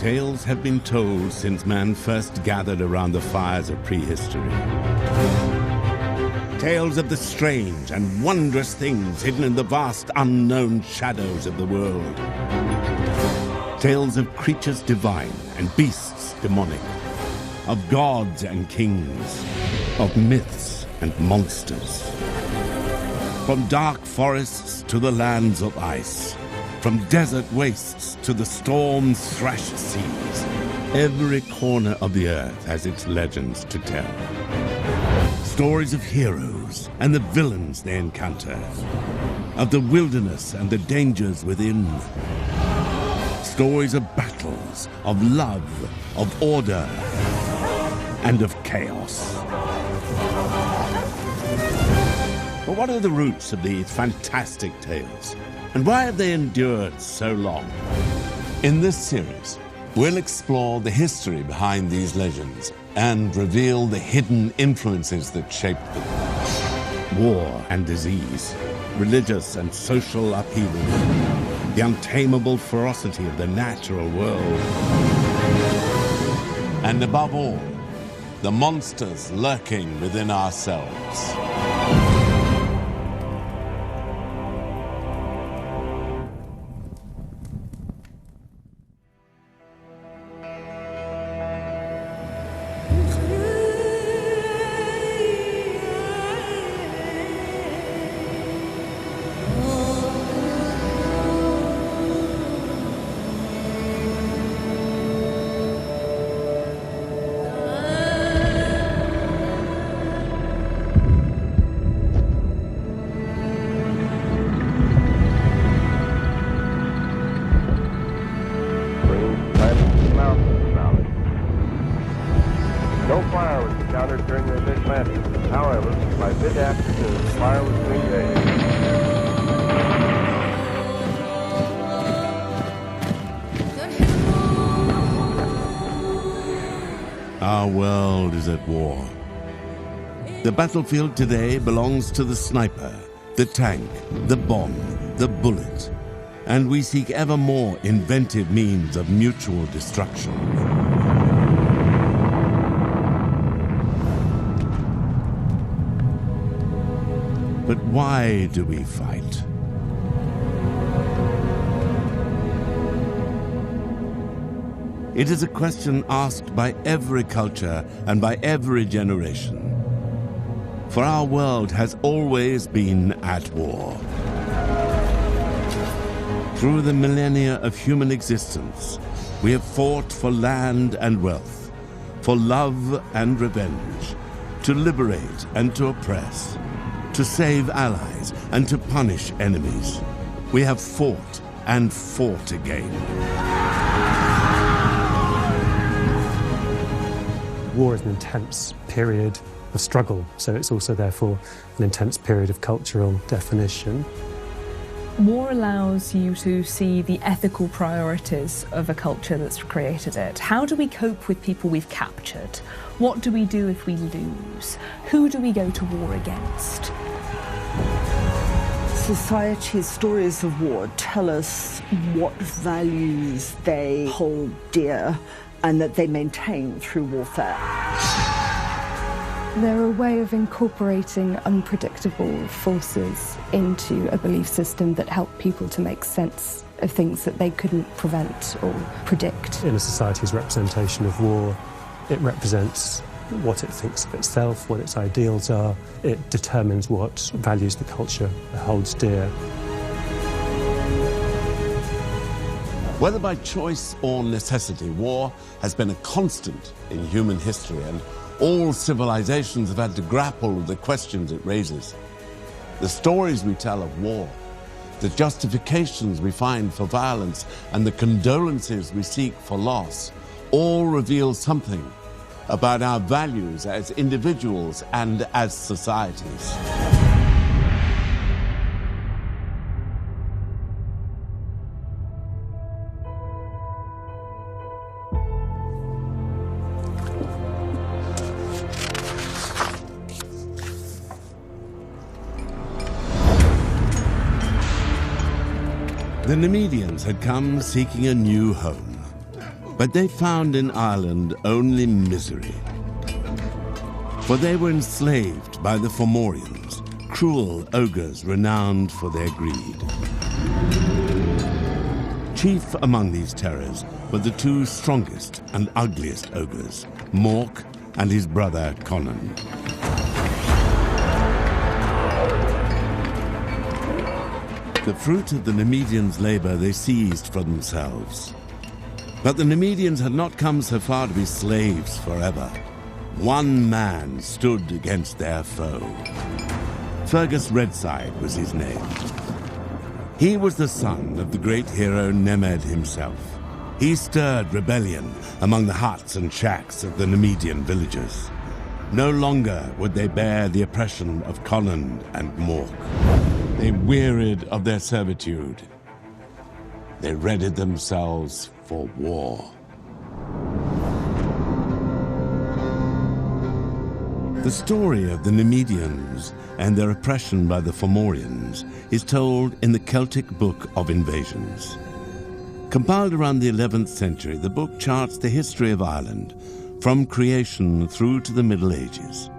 Tales have been told since man first gathered around the fires of prehistory. Tales of the strange and wondrous things hidden in the vast unknown shadows of the world. Tales of creatures divine and beasts demonic, of gods and kings, of myths and monsters. From dark forests to the lands of ice, from desert wastes to the storm-thrashed seas, every corner of the earth has its legends to tell. Stories of heroes and the villains they encounter, of the wilderness and the dangers within. Stories of battles, of love, of order, and of chaos. But what are the roots of these fantastic tales? And why have they endured so long? In this series, we'll explore the history behind these legends and reveal the hidden influences that shaped them. War and disease, religious and social upheaval, the untamable ferocity of the natural world. And above all, the monsters lurking within ourselves. No fire was encountered during the initial landing. However, by mid-afternoon, fire was being raised. Our world is at war. The battlefield today belongs to the sniper, the tank, the bomb, the bullet, and we seek ever more inventive means of mutual destruction. But why do we fight? It is a question asked by every culture and by every generation. For our world has always been at war. Through the millennia of human existence, we have fought for land and wealth, for love and revenge, to liberate and to oppress, to save allies and to punish enemies. We have fought and fought again. War is an intense period of struggle, so it's also therefore an intense period of cultural definition. War allows you to see the ethical priorities of a culture that's created it. How do we cope with people we've captured? What do we do if we lose? Who do we go to war against? Society's stories of war tell us what values they hold dear and that they maintain through warfare. They're a way of incorporating unpredictable forces into a belief system that help people to make sense of things that they couldn't prevent or predict. In a society's representation of war, it represents what it thinks of itself, what its ideals are. It determines what values the culture holds dear. Whether by choice or necessity, war has been a constant in human history, and all civilizations have had to grapple with the questions it raises. The stories we tell of war, the justifications we find for violence, and the condolences we seek for loss, all reveal something about our values as individuals and as societies. The Nemedians had come seeking a new home. But they found in Ireland only misery. For they were enslaved by the Fomorians, cruel ogres renowned for their greed. Chief among these terrors were the two strongest and ugliest ogres, Mork and his brother Conan. The fruit of the Nemedians' labor they seized for themselves. But the Nemedians had not come so far to be slaves forever. One man stood against their foe. Fergus Redside was his name. He was the son of the great hero Nemed himself. He stirred rebellion among the huts and shacks of the Nemedian villagers. No longer would they bear the oppression of Conan and Mork. They wearied of their servitude. They readied themselves for war. The story of the Nemedians and their oppression by the Fomorians is told in the Celtic Book of Invasions. Compiled around the 11th century, the book charts the history of Ireland from creation through to the Middle Ages.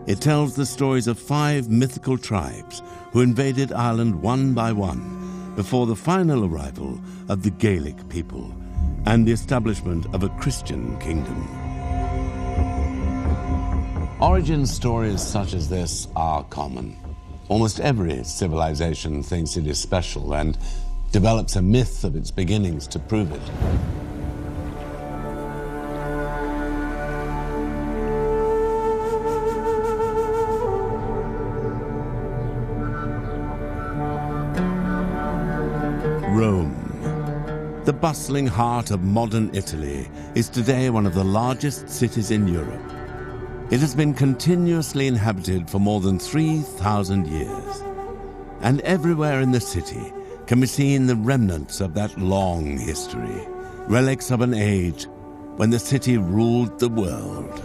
It tells the stories of 5 mythical tribes who invaded Ireland one by one before the final arrival of the Gaelic people and the establishment of a Christian kingdom. Origin stories such as this are common. Almost every civilization thinks it is special and develops a myth of its beginnings to prove it. Rome, the bustling heart of modern Italy, is today one of the largest cities in Europe. It has been continuously inhabited for more than 3,000 years. And everywhere in the city can be seen the remnants of that long history, relics of an age when the city ruled the world.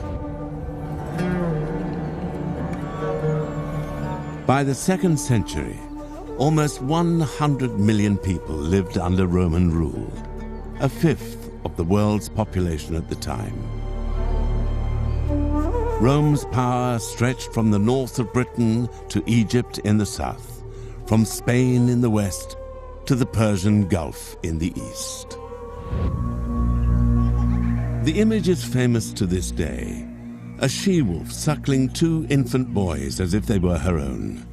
By the 2nd century, almost 100 million people lived under Roman rule, a fifth of the world's population at the time. Rome's power stretched from the north of Britain to Egypt in the south, from Spain in the west to the Persian Gulf in the east. The image is famous to this day, a she-wolf suckling 2 infant boys as if they were her own.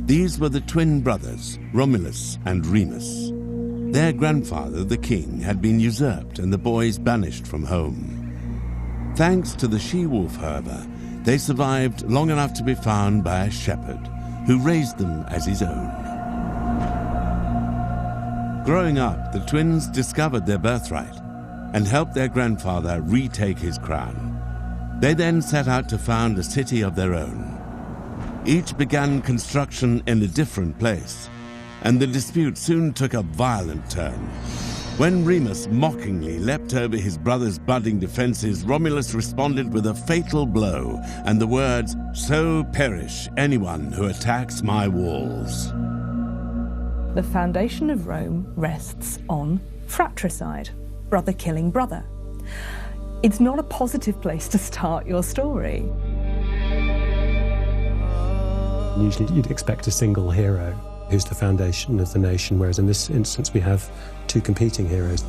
These were the twin brothers, Romulus and Remus. Their grandfather, the king, had been usurped and the boys banished from home. Thanks to the she-wolf, however, they survived long enough to be found by a shepherd who raised them as his own. Growing up, the twins discovered their birthright and helped their grandfather retake his crown. They then set out to found a city of their own. Each began construction in a different place, and the dispute soon took a violent turn. When Remus mockingly leapt over his brother's budding defenses, Romulus responded with a fatal blow and the words, "So perish anyone who attacks my walls." The foundation of Rome rests on fratricide, brother killing brother. It's not a positive place to start your story. Usually you'd expect a single hero who's the foundation of the nation, whereas in this instance we have 2 competing heroes.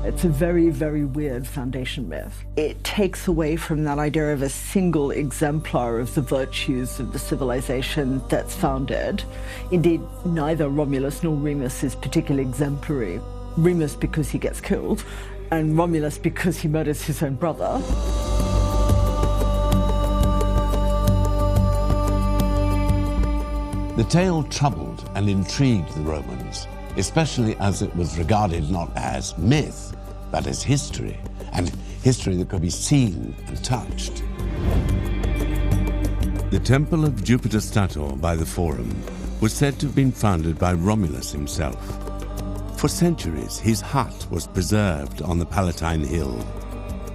It's a very, very weird foundation myth. It takes away from that idea of a single exemplar of the virtues of the civilization that's founded. Indeed, neither Romulus nor Remus is particularly exemplary. Remus because he gets killed, and Romulus because he murders his own brother. The tale troubled and intrigued the Romans, especially as it was regarded not as myth, but as history, and history that could be seen and touched. The temple of Jupiter Stator by the Forum was said to have been founded by Romulus himself. For centuries, his hut was preserved on the Palatine Hill,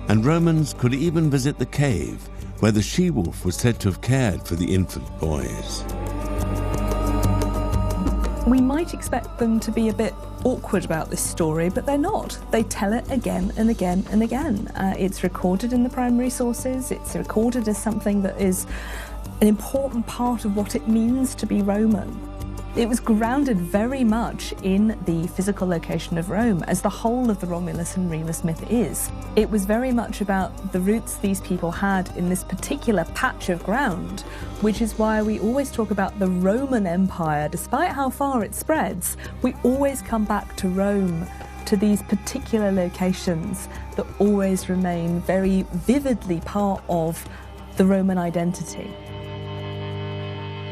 and Romans could even visit the cave where the she-wolf was said to have cared for the infant boys. We might expect them to be a bit awkward about this story, but they're not. They tell it again and again and again. It's recorded in the primary sources. It's recorded as something that is an important part of what it means to be Roman. It was grounded very much in the physical location of Rome, as the whole of the Romulus and Remus myth is. It was very much about the roots these people had in this particular patch of ground, which is why we always talk about the Roman Empire. Despite how far it spreads, we always come back to Rome, to these particular locations that always remain very vividly part of the Roman identity.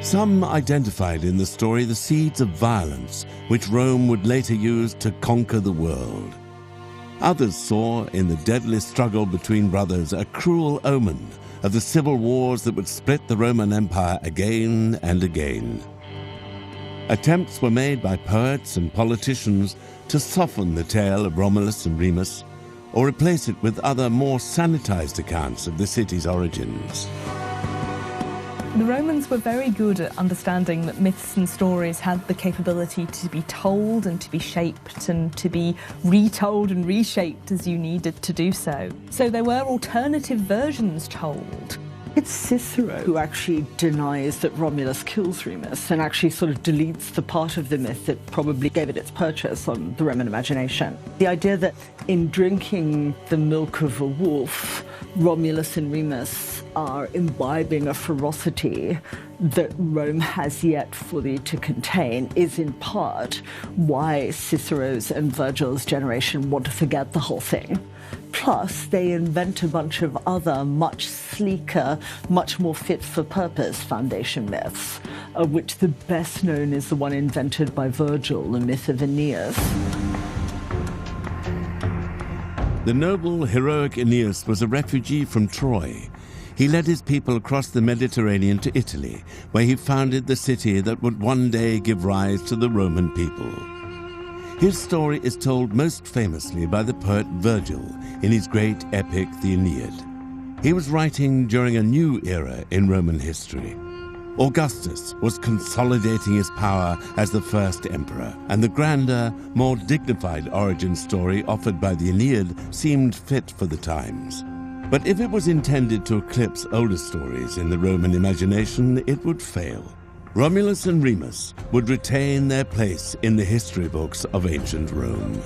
Some identified in the story the seeds of violence which Rome would later use to conquer the world. Others saw in the deadly struggle between brothers a cruel omen of the civil wars that would split the Roman Empire again and again. Attempts were made by poets and politicians to soften the tale of Romulus and Remus, or replace it with other more sanitized accounts of the city's origins. The Romans were very good at understanding that myths and stories had the capability to be told and to be shaped and to be retold and reshaped as you needed to do so. So there were alternative versions told. It's Cicero who actually denies that Romulus kills Remus and actually sort of deletes the part of the myth that probably gave it its purchase on the Roman imagination. The idea that in drinking the milk of a wolf, Romulus and Remus are imbibing a ferocity that Rome has yet fully to contain is in part why Cicero's and Virgil's generation want to forget the whole thing. Plus, they invent a bunch of other, much sleeker, much more fit-for-purpose foundation myths, of which the best known is the one invented by Virgil, the myth of Aeneas. The noble, heroic Aeneas was a refugee from Troy. He led his people across the Mediterranean to Italy, where he founded the city that would one day give rise to the Roman people. His story is told most famously by the poet Virgil in his great epic, the Aeneid. He was writing during a new era in Roman history. Augustus was consolidating his power as the first emperor, and the grander, more dignified origin story offered by the Aeneid seemed fit for the times. But if it was intended to eclipse older stories in the Roman imagination, it would fail. Romulus and Remus would retain their place in the history books of ancient Rome.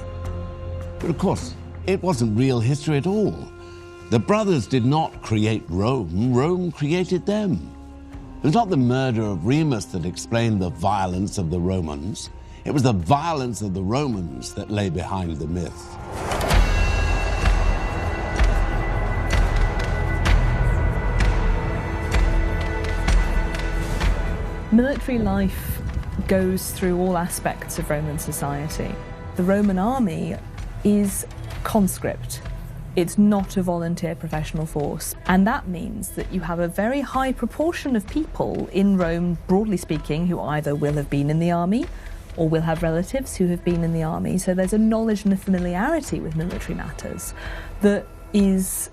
But of course, it wasn't real history at all. The brothers did not create Rome, Rome created them. It was not the murder of Remus that explained the violence of the Romans. It was the violence of the Romans that lay behind the myth. Military life goes through all aspects of Roman society. The Roman army is conscript. It's not a volunteer professional force. And that means that you have a very high proportion of people in Rome, broadly speaking, who either will have been in the army or will have relatives who have been in the army. So there's a knowledge and a familiarity with military matters that is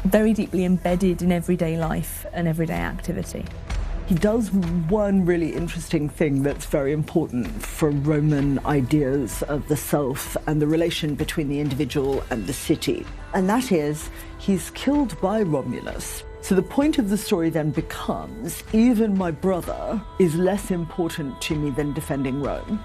very deeply embedded in everyday life and everyday activity. He does one really interesting thing that's very important for Roman ideas of the self and the relation between the individual and the city. And that is, he's killed by Romulus. So the point of the story then becomes, even my brother is less important to me than defending Rome.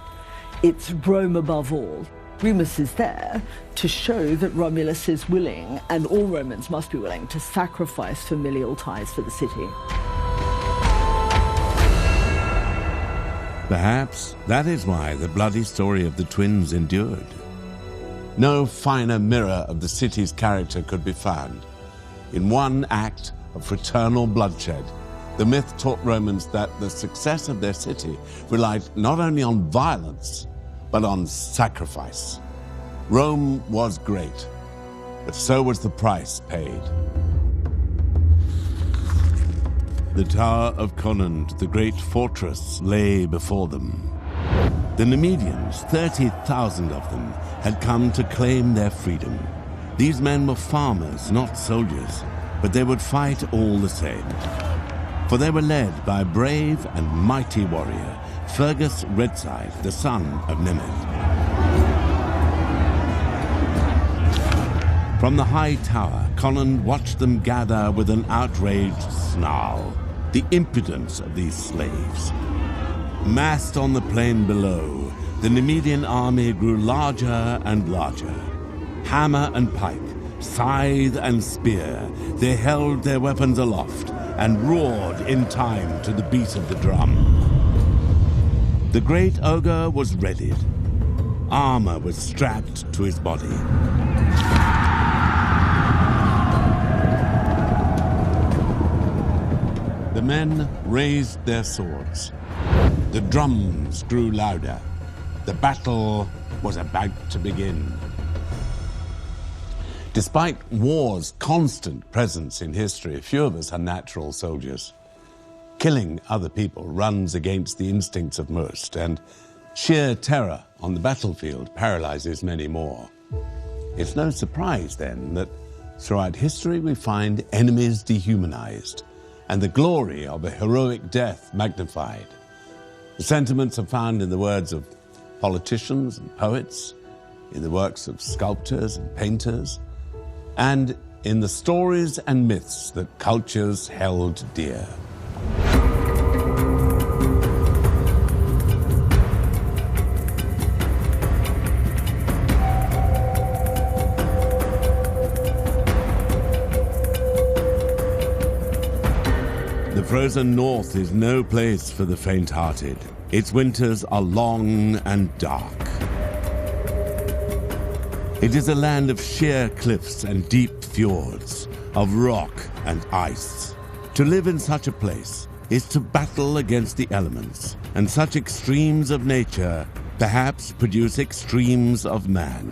It's Rome above all. Remus is there to show that Romulus is willing, and all Romans must be willing, to sacrifice familial ties for the city. Perhaps that is why the bloody story of the twins endured. No finer mirror of the city's character could be found. In one act of fraternal bloodshed, the myth taught Romans that the success of their city relied not only on violence, but on sacrifice. Rome was great, but so was the price paid. The Tower of Conund, the great fortress, lay before them. The Numidians, 30,000 of them, had come to claim their freedom. These men were farmers, not soldiers, but they would fight all the same. For they were led by a brave and mighty warrior, Fergus Redside, the son of Nemeth. From the high tower, Conan watched them gather with an outraged snarl. The impudence of these slaves. Massed on the plain below, the Nemedian army grew larger and larger. Hammer and pike, scythe and spear, they held their weapons aloft and roared in time to the beat of the drum. The great ogre was readied. Armor was strapped to his body. The men raised their swords. The drums grew louder. The battle was about to begin. Despite war's constant presence in history, few of us are natural soldiers. Killing other people runs against the instincts of most, and sheer terror on the battlefield paralyzes many more. It's no surprise, then, that throughout history we find enemies dehumanized and the glory of a heroic death magnified. The sentiments are found in the words of politicians and poets, in the works of sculptors and painters, and in the stories and myths that cultures held dear. The frozen north is no place for the faint-hearted. Its winters are long and dark. It is a land of sheer cliffs and deep fjords, of rock and ice. To live in such a place is to battle against the elements, and such extremes of nature perhaps produce extremes of man.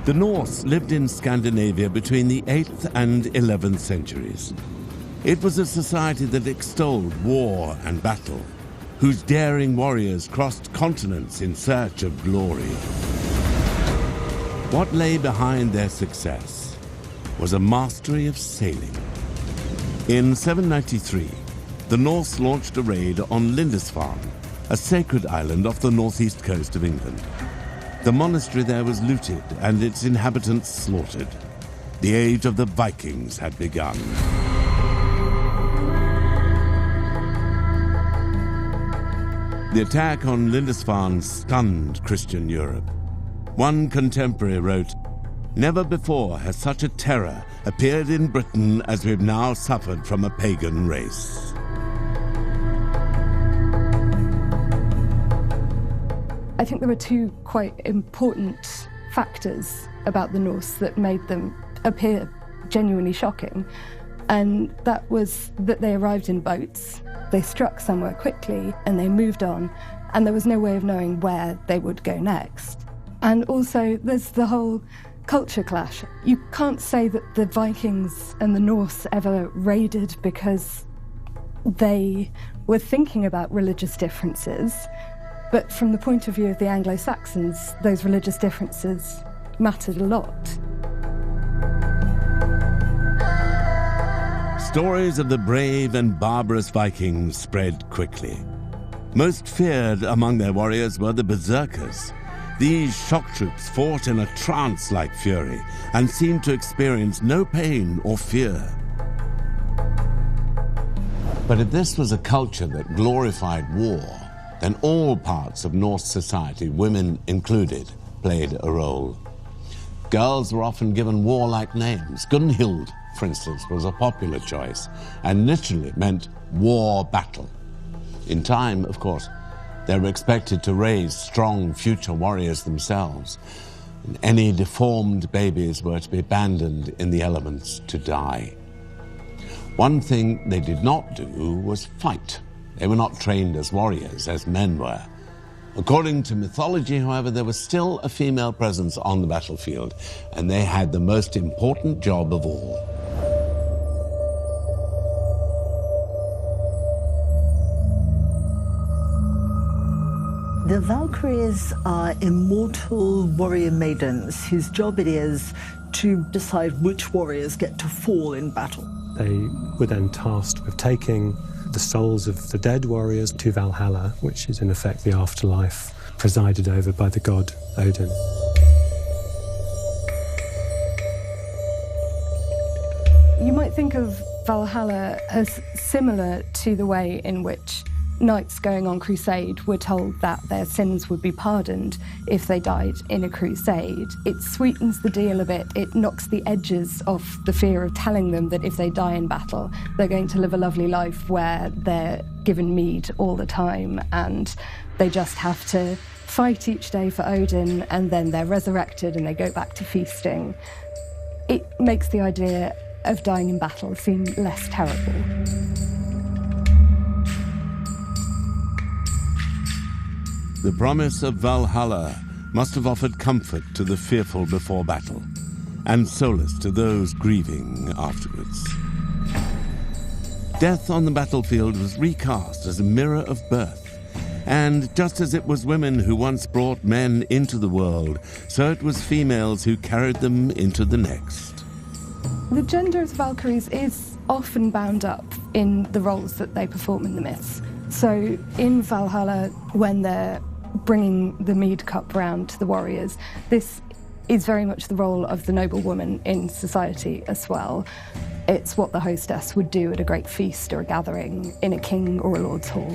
The Norse lived in Scandinavia between the 8th and 11th centuries. It was a society that extolled war and battle, whose daring warriors crossed continents in search of glory. What lay behind their success was a mastery of sailing. In 793, the Norse launched a raid on Lindisfarne, a sacred island off the northeast coast of England. The monastery there was looted and its inhabitants slaughtered. The age of the Vikings had begun. The attack on Lindisfarne stunned Christian Europe. One contemporary wrote, "Never before has such a terror appeared in Britain as we've now suffered from a pagan race." I think there were two quite important factors about the Norse that made them appear genuinely shocking. And that was that they arrived in boats, they struck somewhere quickly, and they moved on, and there was no way of knowing where they would go next. And also, there's the whole culture clash. You can't say that the Vikings and the Norse ever raided because they were thinking about religious differences. But from the point of view of the Anglo-Saxons, those religious differences mattered a lot. Stories of the brave and barbarous Vikings spread quickly. Most feared among their warriors were the berserkers. These shock troops fought in a trance-like fury and seemed to experience no pain or fear. But if this was a culture that glorified war, then all parts of Norse society, women included, played a role. Girls were often given warlike names. Gunhild, for instance, was a popular choice, and literally meant war battle. In time, of course, they were expected to raise strong future warriors themselves, and any deformed babies were to be abandoned in the elements to die. One thing they did not do was fight. They were not trained as warriors, as men were. According to mythology, however, there was still a female presence on the battlefield, and they had the most important job of all. The Valkyries are immortal warrior maidens whose job it is to decide which warriors get to fall in battle. They were then tasked with taking the souls of the dead warriors to Valhalla, which is in effect the afterlife presided over by the god Odin. You might think of Valhalla as similar to the way in which knights going on crusade were told that their sins would be pardoned if they died in a crusade. It sweetens the deal a bit. It knocks the edges off the fear of telling them that if they die in battle, they're going to live a lovely life where they're given mead all the time and they just have to fight each day for Odin and then they're resurrected and they go back to feasting. It makes the idea of dying in battle seem less terrible. The promise of Valhalla must have offered comfort to the fearful before battle, and solace to those grieving afterwards. Death on the battlefield was recast as a mirror of birth, and just as it was women who once brought men into the world, so it was females who carried them into the next. The gender of the Valkyries is often bound up in the roles that they perform in the myths. So in Valhalla, when they're bringing the mead cup round to the warriors, this is very much the role of the noble woman in society as well. It's what the hostess would do at a great feast or a gathering in a king or a lord's hall.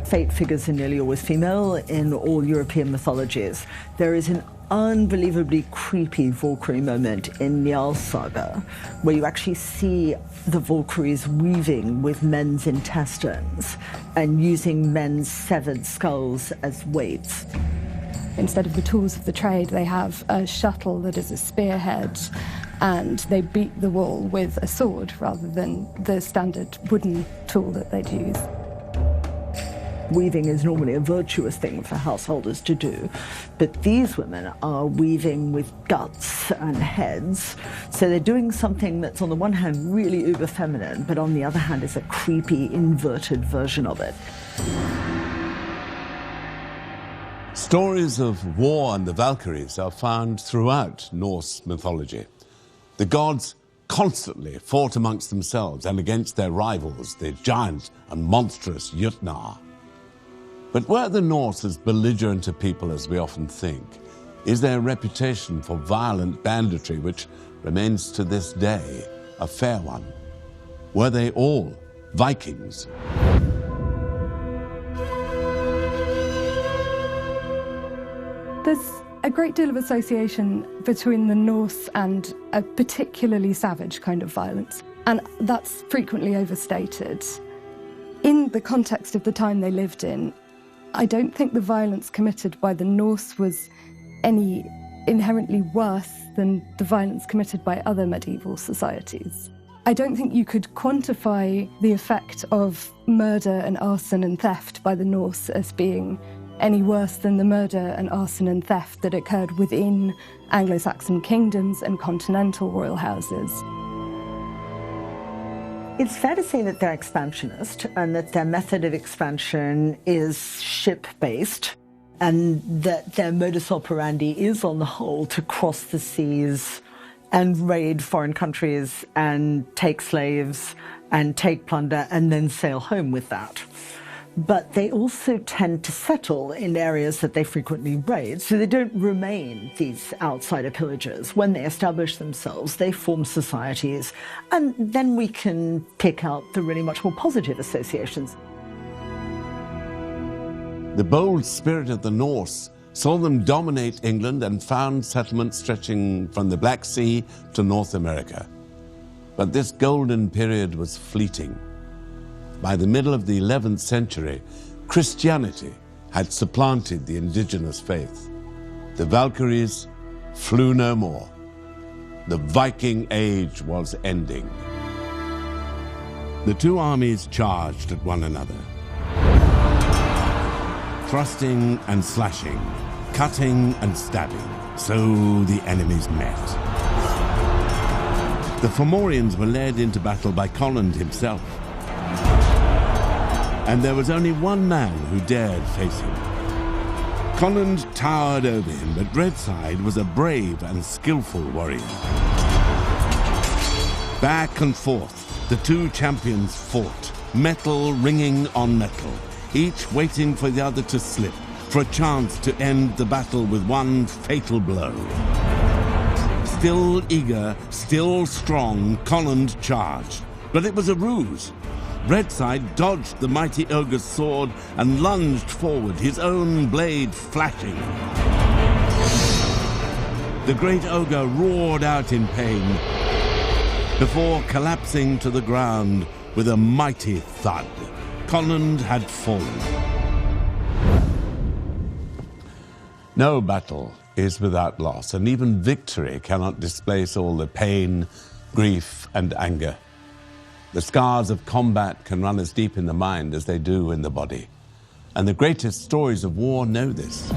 Fate figures are nearly always female in all European mythologies. There is an unbelievably creepy Valkyrie moment in Njál's saga, where you actually see the Valkyries weaving with men's intestines and using men's severed skulls as weights. Instead of the tools of the trade, they have a shuttle that is a spearhead, and they beat the wall with a sword rather than the standard wooden tool that they'd use. Weaving is normally a virtuous thing for householders to do, but these women are weaving with guts and heads, so they're doing something that's on the one hand really uber feminine, but on the other hand is a creepy inverted version of it. Stories of war and the Valkyries are found throughout Norse mythology. The gods constantly fought amongst themselves and against their rivals, the giant and monstrous Jötnar. But were the Norse as belligerent a people as we often think? Is their reputation for violent banditry, which remains to this day, a fair one? Were they all Vikings? There's a great deal of association between the Norse and a particularly savage kind of violence, and that's frequently overstated. In the context of the time they lived in, I don't think the violence committed by the Norse was any inherently worse than the violence committed by other medieval societies. I don't think you could quantify the effect of murder and arson and theft by the Norse as being any worse than the murder and arson and theft that occurred within Anglo-Saxon kingdoms and continental royal houses. It's fair to say that they're expansionist and that their method of expansion is ship-based and that their modus operandi is, on the whole, to cross the seas and raid foreign countries and take slaves and take plunder and then sail home with that. But they also tend to settle in areas that they frequently raid, so they don't remain these outsider pillagers. When they establish themselves, they form societies, and then we can pick out the really much more positive associations. The bold spirit of the Norse saw them dominate England and found settlements stretching from the Black Sea to North America. But this golden period was fleeting. By the middle of the 11th century, Christianity had supplanted the indigenous faith. The Valkyries flew no more. The Viking Age was ending. The two armies charged at one another. Thrusting and slashing, cutting and stabbing, so the enemies met. The Fomorians were led into battle by Colin himself. And there was only one man who dared face him. Colin towered over him, but Redside was a brave and skillful warrior. Back and forth, the two champions fought, metal ringing on metal, each waiting for the other to slip, for a chance to end the battle with one fatal blow. Still eager, still strong, Conland charged. But it was a ruse. Redside dodged the mighty ogre's sword and lunged forward, his own blade flashing. The great ogre roared out in pain before collapsing to the ground with a mighty thud. Conland had fallen. No battle is without loss, and even victory cannot displace all the pain, grief, and anger. The scars of combat can run as deep in the mind as they do in the body, and the greatest stories of war know this.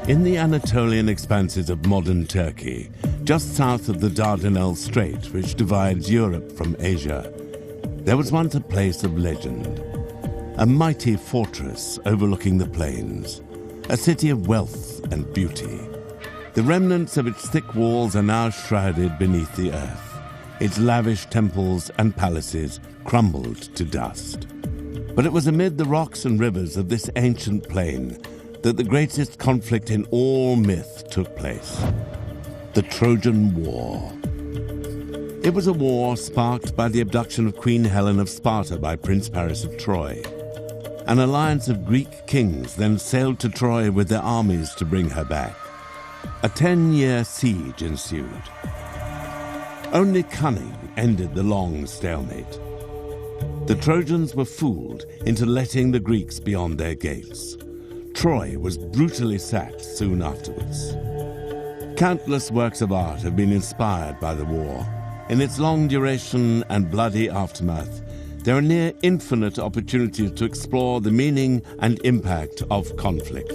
In the Anatolian expanses of modern Turkey, just south of the Dardanelles Strait, which divides Europe from Asia, there was once a place of legend, a mighty fortress overlooking the plains, a city of wealth and beauty. The remnants of its thick walls are now shrouded beneath the earth. Its lavish temples and palaces crumbled to dust. But it was amid the rocks and rivers of this ancient plain that the greatest conflict in all myth took place, the Trojan War. It was a war sparked by the abduction of Queen Helen of Sparta by Prince Paris of Troy. An alliance of Greek kings then sailed to Troy with their armies to bring her back. A 10-year siege ensued. Only cunning ended the long stalemate. The Trojans were fooled into letting the Greeks beyond their gates. Troy was brutally sacked soon afterwards. Countless works of art have been inspired by the war. In its long duration and bloody aftermath, there are near infinite opportunities to explore the meaning and impact of conflict.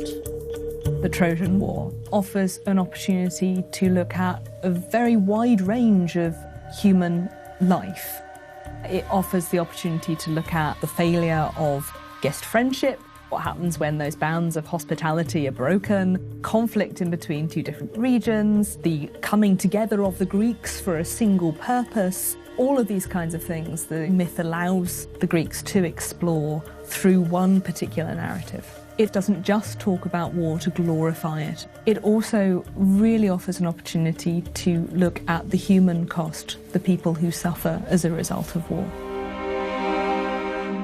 The Trojan War offers an opportunity to look at a very wide range of human life. It offers the opportunity to look at the failure of guest friendship, what happens when those bounds of hospitality are broken, conflict in between two different regions, the coming together of the Greeks for a single purpose. All of these kinds of things the myth allows the Greeks to explore through one particular narrative. It doesn't just talk about war to glorify it. It also really offers an opportunity to look at the human cost, the people who suffer as a result of war.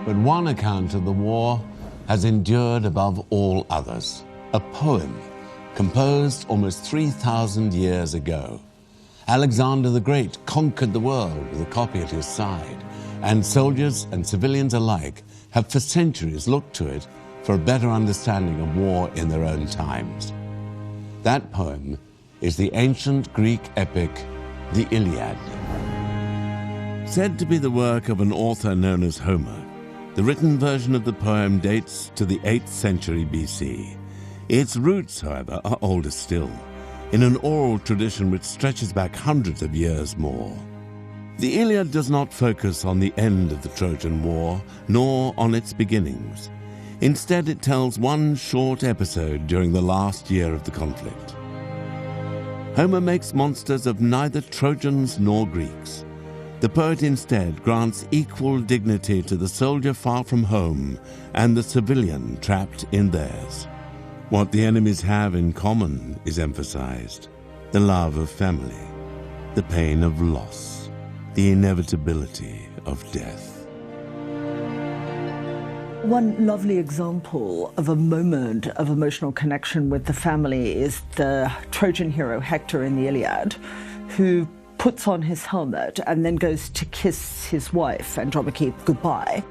But one account of the war has endured above all others. A poem composed almost 3,000 years ago. Alexander the Great conquered the world with a copy at his side, and soldiers and civilians alike have for centuries looked to it for a better understanding of war in their own times. That poem is the ancient Greek epic, the Iliad. Said to be the work of an author known as Homer, the written version of the poem dates to the 8th century BC. Its roots, however, are older still, in an oral tradition which stretches back hundreds of years more. The Iliad does not focus on the end of the Trojan War, nor on its beginnings. Instead, it tells one short episode during the last year of the conflict. Homer makes monsters of neither Trojans nor Greeks. The poet instead grants equal dignity to the soldier far from home and the civilian trapped in theirs. What the enemies have in common is emphasized: the love of family, the pain of loss, the inevitability of death. One lovely example of a moment of emotional connection with the family is the Trojan hero Hector in the Iliad, who puts on his helmet and then goes to kiss his wife, Andromache, goodbye.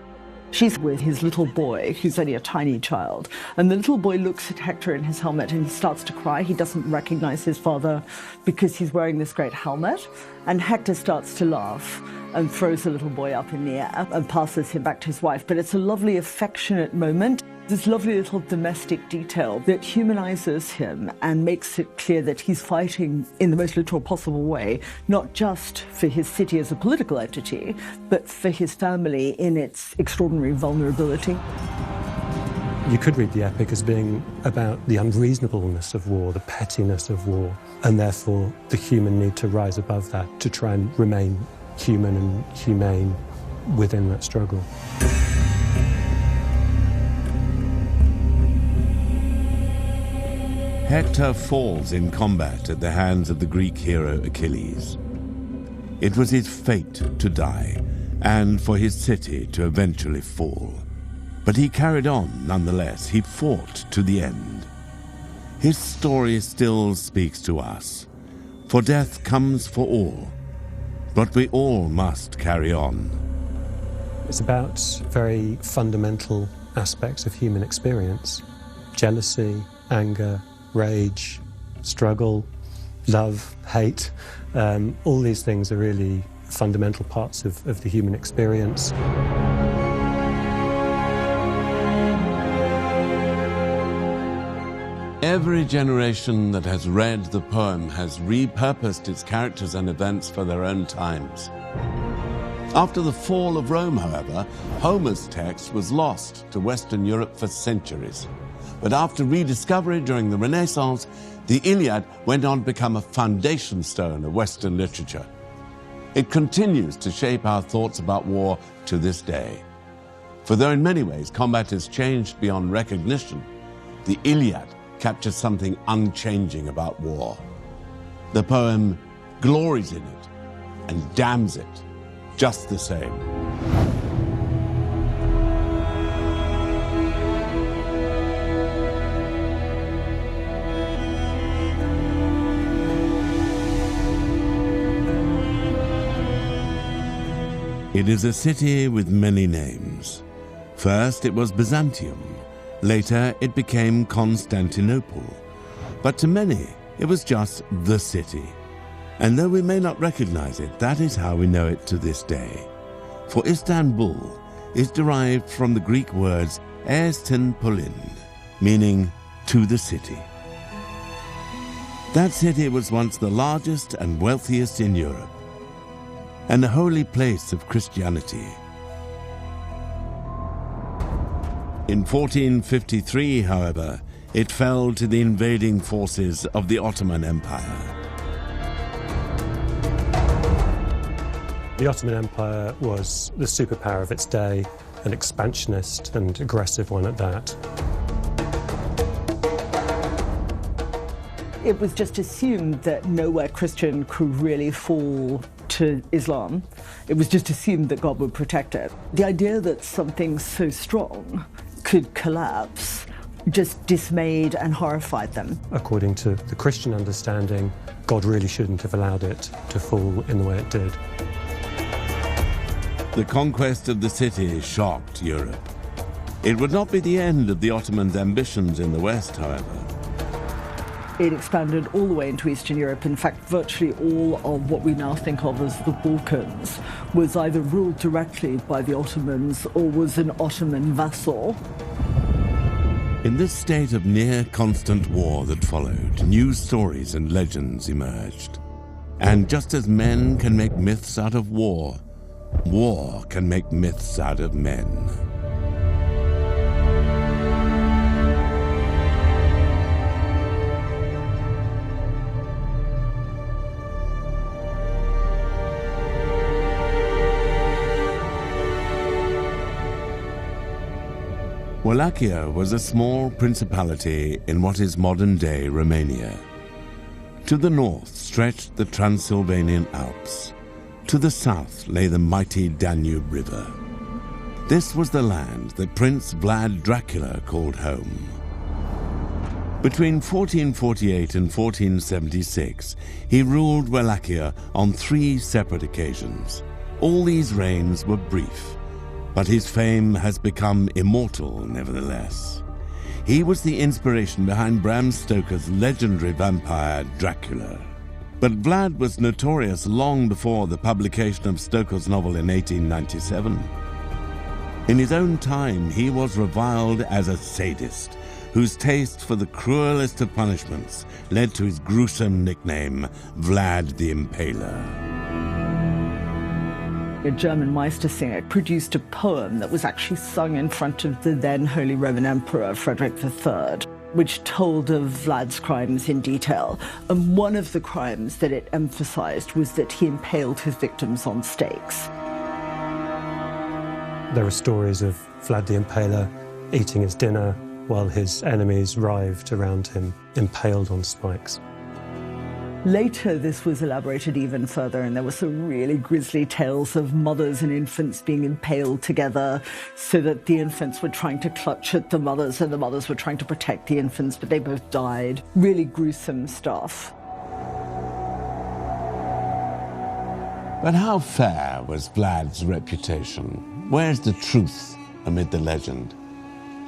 She's with his little boy, who's only a tiny child, and the little boy looks at Hector in his helmet and he starts to cry. He doesn't recognize his father because he's wearing this great helmet, and Hector starts to laugh. and throws the little boy up in the air and passes him back to his wife. But it's a lovely, affectionate moment. This lovely little domestic detail that humanizes him and makes it clear that he's fighting in the most literal possible way, not just for his city as a political entity, but for his family in its extraordinary vulnerability. You could read the epic as being about the unreasonableness of war, the pettiness of war, and therefore the human need to rise above that, to try and remain human and humane within that struggle. Hector falls in combat at the hands of the Greek hero Achilles. It was his fate to die, and for his city to eventually fall. But he carried on nonetheless. He fought to the end. His story still speaks to us, for death comes for all, but we all must carry on. It's about very fundamental aspects of human experience: jealousy, anger, rage, struggle, love, hate. All these things are really fundamental parts of the human experience. Every generation that has read the poem has repurposed its characters and events for their own times. After the fall of Rome, however, Homer's text was lost to Western Europe for centuries. But after rediscovery during the Renaissance, the Iliad went on to become a foundation stone of Western literature. It continues to shape our thoughts about war to this day. For though in many ways combat has changed beyond recognition, the Iliad captures something unchanging about war. The poem glories in it and damns it just the same. It is a city with many names. First it was Byzantium. Later it became Constantinople. But to many it was just the city. And though we may not recognize it, that is how we know it to this day. For Istanbul is derived from the Greek words Estin Polin, meaning to the city. That city was once the largest and wealthiest in Europe, and a holy place of Christianity. In 1453, however, it fell to the invading forces of the Ottoman Empire. The Ottoman Empire was the superpower of its day, an expansionist and aggressive one at that. It was just assumed that nowhere Christian could really fall to Islam. It was just assumed that God would protect it. The idea that something so strong could collapse just dismayed and horrified them. According to the Christian understanding, God really shouldn't have allowed it to fall in the way it did. The conquest of the city shocked Europe. It would not be the end of the Ottomans' ambitions in the West, however. It expanded all the way into Eastern Europe. In fact, virtually all of what we now think of as the Balkans was either ruled directly by the Ottomans or was an Ottoman vassal. In this state of near constant war that followed, new stories and legends emerged. And just as men can make myths out of war, war can make myths out of men. Wallachia was a small principality in what is modern-day Romania. To the north stretched the Transylvanian Alps. To the south lay the mighty Danube River. This was the land that Prince Vlad Dracula called home. Between 1448 and 1476, he ruled Wallachia on 3 separate occasions. All these reigns were brief, but his fame has become immortal nevertheless. He was the inspiration behind Bram Stoker's legendary vampire Dracula. But Vlad was notorious long before the publication of Stoker's novel in 1897. In his own time, he was reviled as a sadist, whose taste for the cruelest of punishments led to his gruesome nickname, Vlad the Impaler. A German Meistersinger produced a poem that was actually sung in front of the then Holy Roman Emperor Frederick III, which told of Vlad's crimes in detail. And one of the crimes that it emphasized was that he impaled his victims on stakes. There are stories of Vlad the Impaler eating his dinner while his enemies writhed around him, impaled on spikes. Later, this was elaborated even further, and there were some really grisly tales of mothers and infants being impaled together so that the infants were trying to clutch at the mothers and the mothers were trying to protect the infants, but they both died. Really gruesome stuff. But how fair was Vlad's reputation? Where's the truth amid the legend?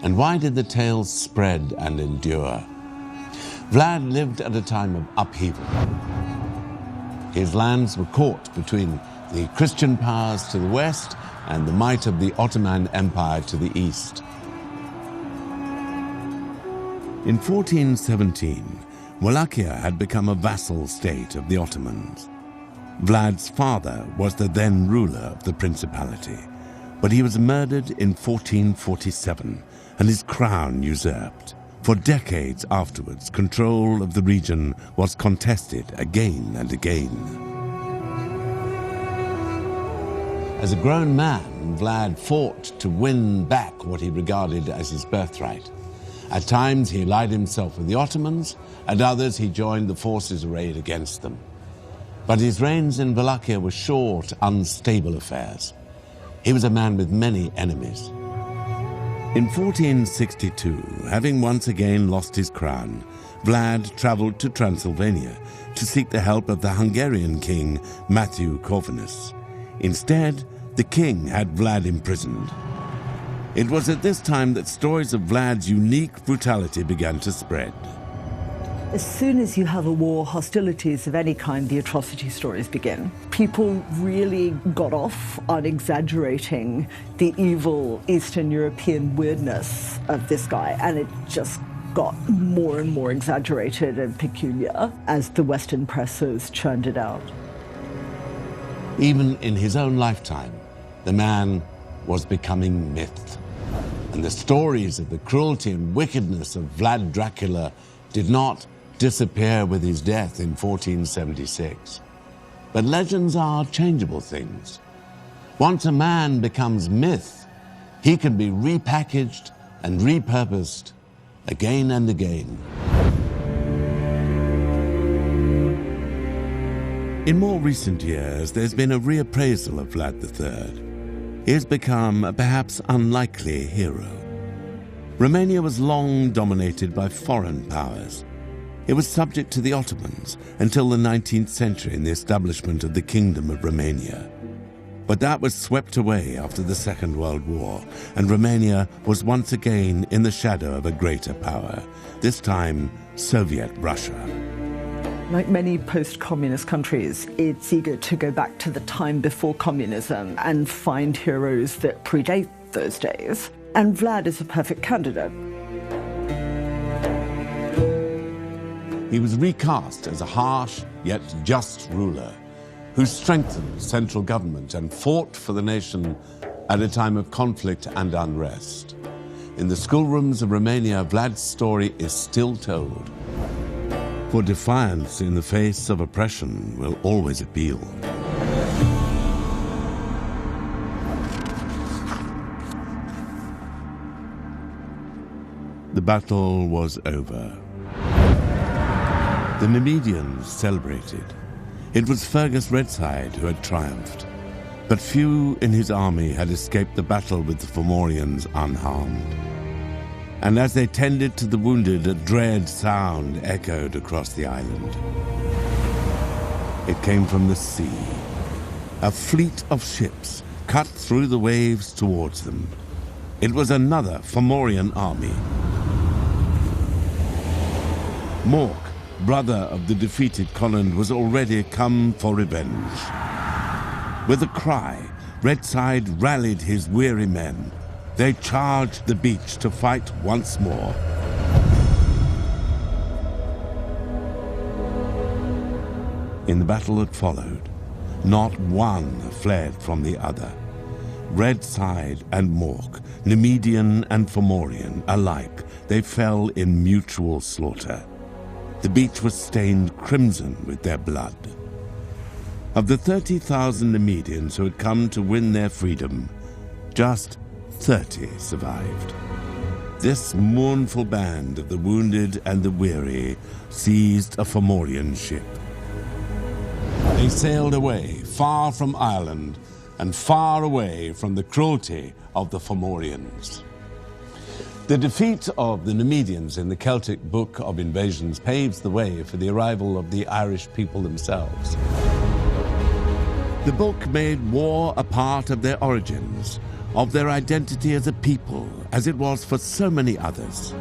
And why did the tales spread and endure? Vlad lived at a time of upheaval. His lands were caught between the Christian powers to the west and the might of the Ottoman Empire to the east. In 1417, Wallachia had become a vassal state of the Ottomans. Vlad's father was the then ruler of the principality, but he was murdered in 1447 and his crown usurped. For decades afterwards, control of the region was contested again and again. As a grown man, Vlad fought to win back what he regarded as his birthright. At times he allied himself with the Ottomans, at others he joined the forces arrayed against them. But his reigns in Wallachia were short, unstable affairs. He was a man with many enemies. In 1462, having once again lost his crown, Vlad travelled to Transylvania to seek the help of the Hungarian king Matthew Corvinus. Instead, the king had Vlad imprisoned. It was at this time that stories of Vlad's unique brutality began to spread. As soon as you have a war, hostilities of any kind, the atrocity stories begin. People really got off on exaggerating the evil Eastern European weirdness of this guy, and it just got more and more exaggerated and peculiar as the Western presses churned it out. Even in his own lifetime, the man was becoming myth. And the stories of the cruelty and wickedness of Vlad Dracula did not disappear with his death in 1476. But legends are changeable things. Once a man becomes myth, he can be repackaged and repurposed again and again. In more recent years, there's been a reappraisal of Vlad III. He has become a perhaps unlikely hero. Romania was long dominated by foreign powers. It was subject to the Ottomans until the 19th century in the establishment of the Kingdom of Romania. But that was swept away after the Second World War, and Romania was once again in the shadow of a greater power, this time Soviet Russia. Like many post-communist countries, it's eager to go back to the time before communism and find heroes that predate those days. And Vlad is a perfect candidate. He was recast as a harsh yet just ruler who strengthened central government and fought for the nation at a time of conflict and unrest. In the schoolrooms of Romania, Vlad's story is still told. For defiance in the face of oppression will always appeal. The battle was over. The Numidians celebrated. It was Fergus Redside who had triumphed, but few in his army had escaped the battle with the Fomorians unharmed. And as they tended to the wounded, a dread sound echoed across the island. It came from the sea. A fleet of ships cut through the waves towards them. It was another Fomorian army. Mork, brother of the defeated Colin, was already come for revenge. With a cry, Redside rallied his weary men. They charged the beach to fight once more. In the battle that followed, not one fled from the other. Redside and Mork, Nemedian and Fomorian alike, they fell in mutual slaughter. The beach was stained crimson with their blood. Of the 30,000 Nemedians who had come to win their freedom, just 30 survived. This mournful band of the wounded and the weary seized a Fomorian ship. They sailed away, far from Ireland, and far away from the cruelty of the Fomorians. The defeat of the Nemedians in the Celtic Book of Invasions paves the way for the arrival of the Irish people themselves. The book made war a part of their origins, of their identity as a people, as it was for so many others.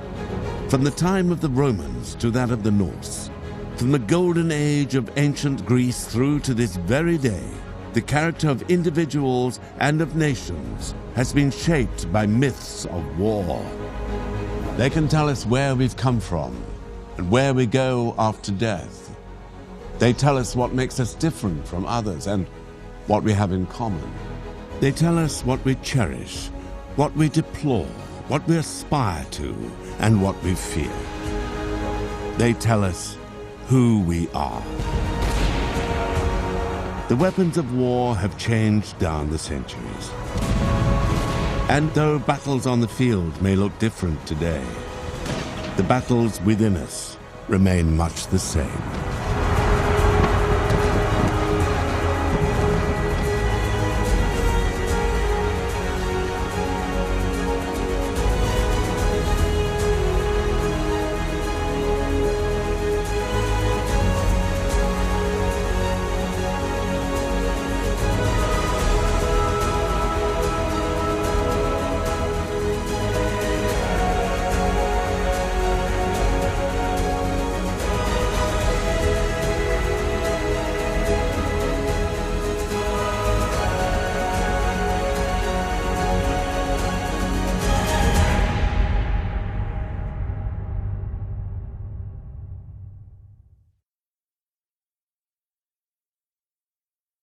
From the time of the Romans to that of the Norse, from the golden age of ancient Greece through to this very day, the character of individuals and of nations has been shaped by myths of war. They can tell us where we've come from and where we go after death. They tell us what makes us different from others and what we have in common. They tell us what we cherish, what we deplore, what we aspire to, and what we fear. They tell us who we are. The weapons of war have changed down the centuries. And though battles on the field may look different today, the battles within us remain much the same.